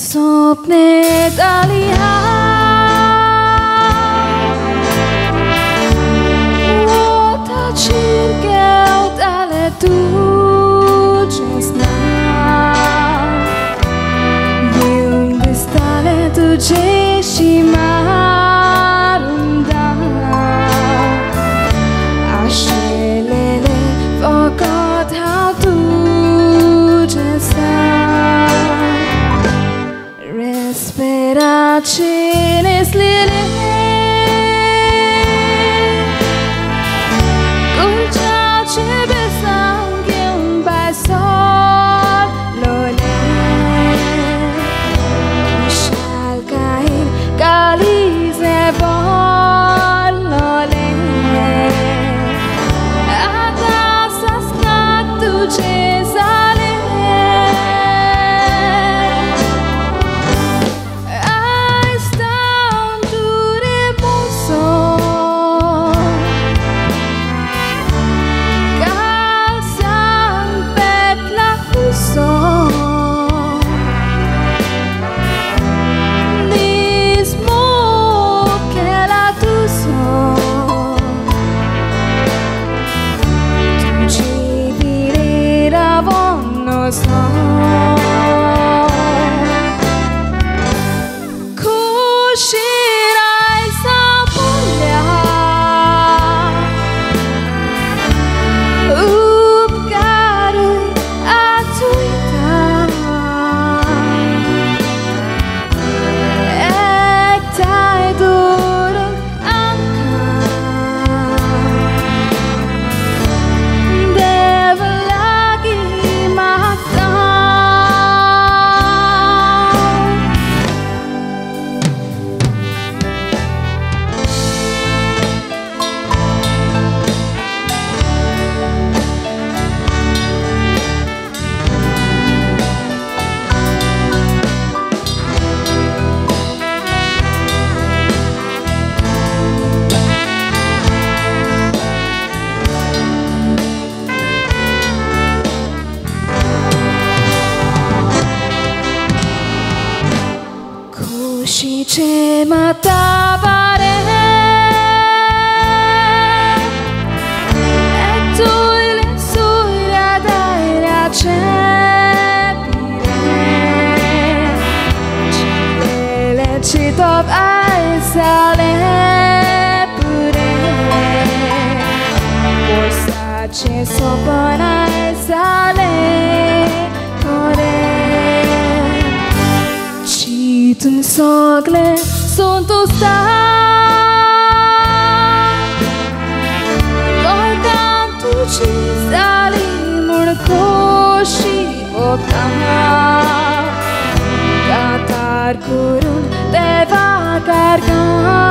Sopne dalia Uota cirkeu tale tuđe zna Ljubis tale tuđe šimarunda A šelele vokot hau tuđe zna Respiraciones lile Gulciao ce besanghe un baisor lole Ishal cair calize bor lole Atasas tu ce zale Cuscirai sapolea Upgarui atuita Ektai durung angka Deva lagi makna Cuscice matabare E tu le suira daira cepire Cile citop aisale pure Forsace sopon aisale core Tun sogle sunt sta Gorgan tu ci sali murkoshi okama Gatar kurun deva gargan